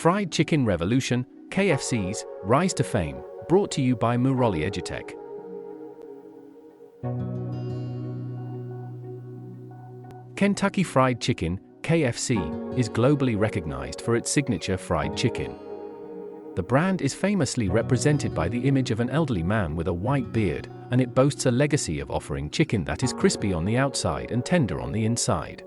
Fried Chicken Revolution, KFC's Rise to Fame, brought to you by Murali Edutech. Kentucky Fried Chicken, KFC, is globally recognized for its signature fried chicken. The brand is famously represented by the image of an elderly man with a white beard, and it boasts a legacy of offering chicken that is crispy on the outside and tender on the inside.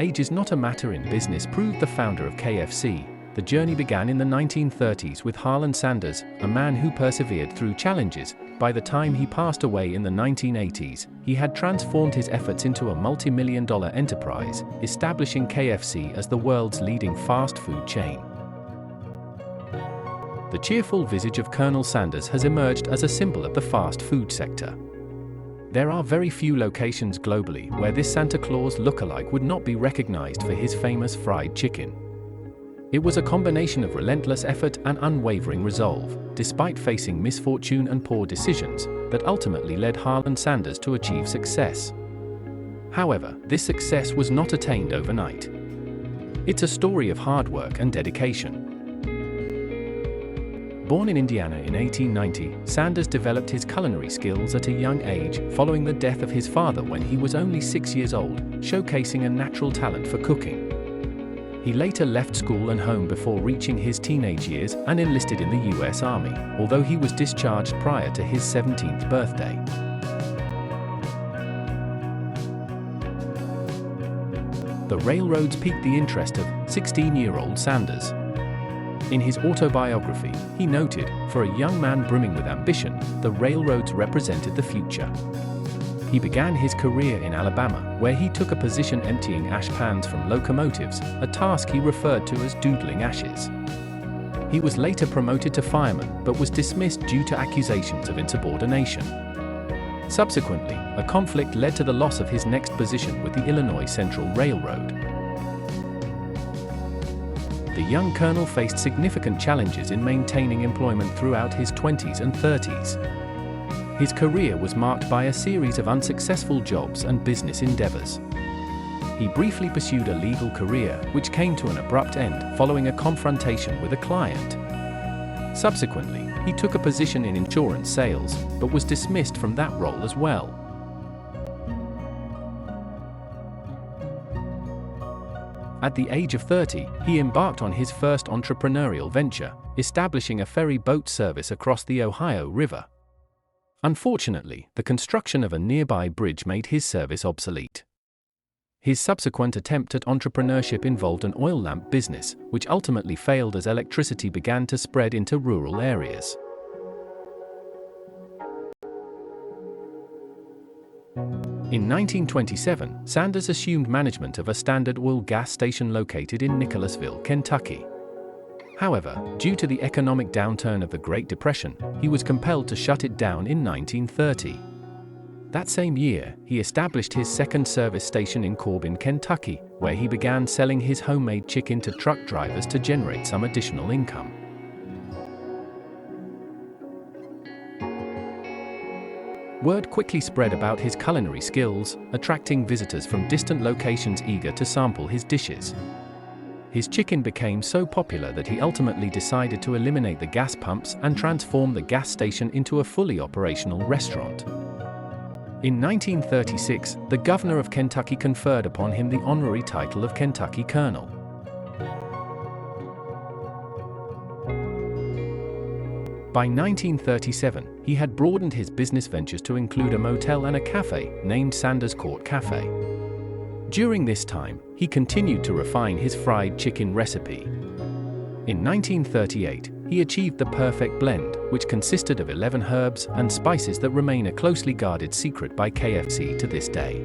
Age is not a matter in business, proved the founder of KFC. The journey began in the 1930s with Harland Sanders, a man who persevered through challenges. By the time he passed away in the 1980s, he had transformed his efforts into a multi-million-dollar enterprise, establishing KFC as the world's leading fast food chain. The cheerful visage of Colonel Sanders has emerged as a symbol of the fast food sector. There are very few locations globally where this Santa Claus lookalike would not be recognized for his famous fried chicken. It was a combination of relentless effort and unwavering resolve, despite facing misfortune and poor decisions, that ultimately led Harland Sanders to achieve success. However, this success was not attained overnight. It's a story of hard work and dedication. Born in Indiana in 1890, Sanders developed his culinary skills at a young age, following the death of his father when he was only 6 years old, showcasing a natural talent for cooking. He later left school and home before reaching his teenage years and enlisted in the U.S. Army, although he was discharged prior to his 17th birthday. The railroads piqued the interest of 16-year-old Sanders. In his autobiography, he noted, "For a young man brimming with ambition, the railroads represented the future." He began his career in Alabama, where he took a position emptying ash pans from locomotives, a task he referred to as doodling ashes. He was later promoted to fireman, but was dismissed due to accusations of insubordination. Subsequently, a conflict led to the loss of his next position with the Illinois Central Railroad. The young colonel faced significant challenges in maintaining employment throughout his 20s and 30s. His career was marked by a series of unsuccessful jobs and business endeavors. He briefly pursued a legal career, which came to an abrupt end following a confrontation with a client. Subsequently, he took a position in insurance sales, but was dismissed from that role as well. At the age of 30, he embarked on his first entrepreneurial venture, establishing a ferry boat service across the Ohio River. Unfortunately, the construction of a nearby bridge made his service obsolete. His subsequent attempt at entrepreneurship involved an oil lamp business, which ultimately failed as electricity began to spread into rural areas. In 1927, Sanders assumed management of a Standard Oil gas station located in Nicholasville, Kentucky. However, due to the economic downturn of the Great Depression, he was compelled to shut it down in 1930. That same year, he established his second service station in Corbin, Kentucky, where he began selling his homemade chicken to truck drivers to generate some additional income. Word quickly spread about his culinary skills, attracting visitors from distant locations eager to sample his dishes. His chicken became so popular that he ultimately decided to eliminate the gas pumps and transform the gas station into a fully operational restaurant. In 1936, the governor of Kentucky conferred upon him the honorary title of Kentucky Colonel. By 1937, he had broadened his business ventures to include a motel and a cafe, named Sanders Court Cafe. During this time, he continued to refine his fried chicken recipe. In 1938, he achieved the perfect blend, which consisted of 11 herbs and spices that remain a closely guarded secret by KFC to this day.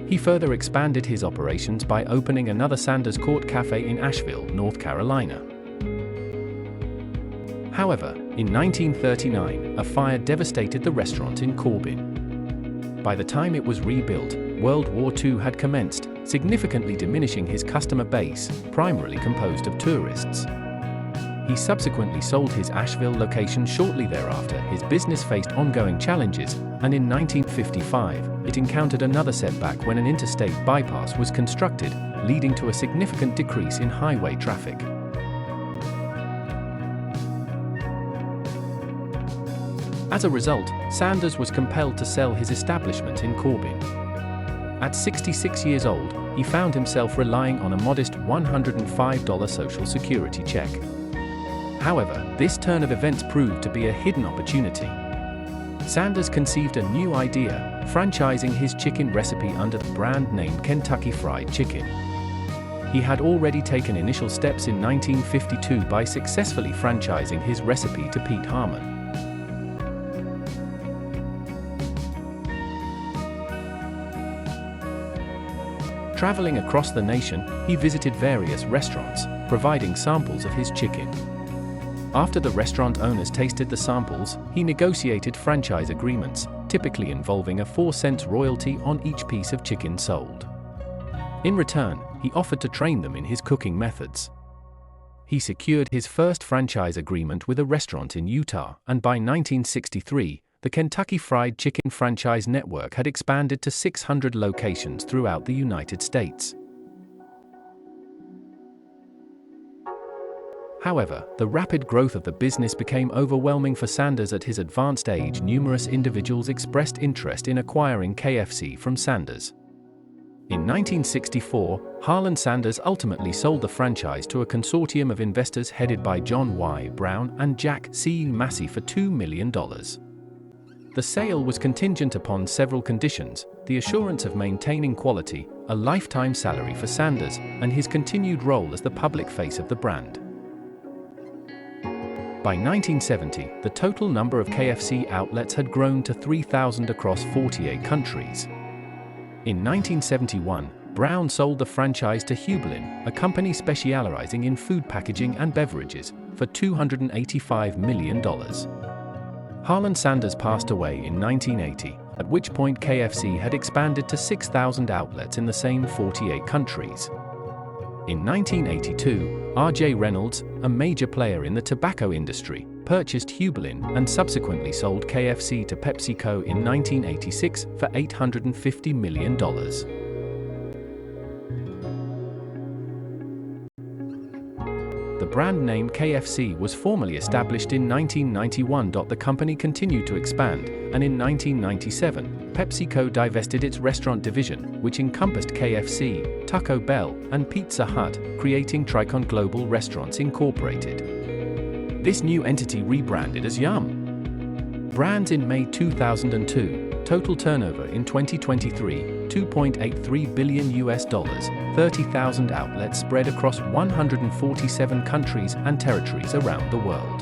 He further expanded his operations by opening another Sanders Court Cafe in Asheville, North Carolina. However, in 1939, a fire devastated the restaurant in Corbin. By the time it was rebuilt, World War II had commenced, significantly diminishing his customer base, primarily composed of tourists. He subsequently sold his Asheville location shortly thereafter. His business faced ongoing challenges, and in 1955, it encountered another setback when an interstate bypass was constructed, leading to a significant decrease in highway traffic. As a result, Sanders was compelled to sell his establishment in Corbin. At 66 years old, he found himself relying on a modest $105 Social Security check. However, this turn of events proved to be a hidden opportunity. Sanders conceived a new idea, franchising his chicken recipe under the brand name Kentucky Fried Chicken. He had already taken initial steps in 1952 by successfully franchising his recipe to Pete Harmon. Traveling across the nation, he visited various restaurants, providing samples of his chicken. After the restaurant owners tasted the samples, he negotiated franchise agreements, typically involving a 4-cent royalty on each piece of chicken sold. In return, he offered to train them in his cooking methods. He secured his first franchise agreement with a restaurant in Utah, and by 1963, the Kentucky Fried Chicken franchise network had expanded to 600 locations throughout the United States. However, the rapid growth of the business became overwhelming for Sanders. At his advanced age, numerous individuals expressed interest in acquiring KFC from Sanders. In 1964, Harland Sanders ultimately sold the franchise to a consortium of investors headed by John Y. Brown and Jack C. Massey for $2 million. The sale was contingent upon several conditions: the assurance of maintaining quality, a lifetime salary for Sanders, and his continued role as the public face of the brand. By 1970, the total number of KFC outlets had grown to 3,000 across 48 countries. In 1971, Brown sold the franchise to Hubelin, a company specializing in food packaging and beverages, for $285 million. Harland Sanders passed away in 1980, at which point KFC had expanded to 6,000 outlets in the same 48 countries. In 1982, R.J. Reynolds, a major player in the tobacco industry, purchased Hubelin and subsequently sold KFC to PepsiCo in 1986 for $850 million. The brand name KFC was formally established in 1991. The company continued to expand, and in 1997, PepsiCo divested its restaurant division, which encompassed KFC, Taco Bell, and Pizza Hut, creating Tricon Global Restaurants Incorporated. This new entity rebranded as Yum! Brands in May 2002. Total turnover in 2023, $2.83 billion, 30,000 outlets spread across 147 countries and territories around the world.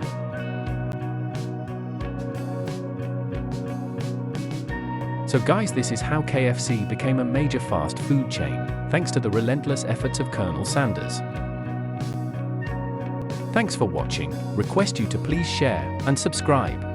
So guys, this is how KFC became a major fast food chain, thanks to the relentless efforts of Colonel Sanders. Thanks for watching. Request you to please share and subscribe.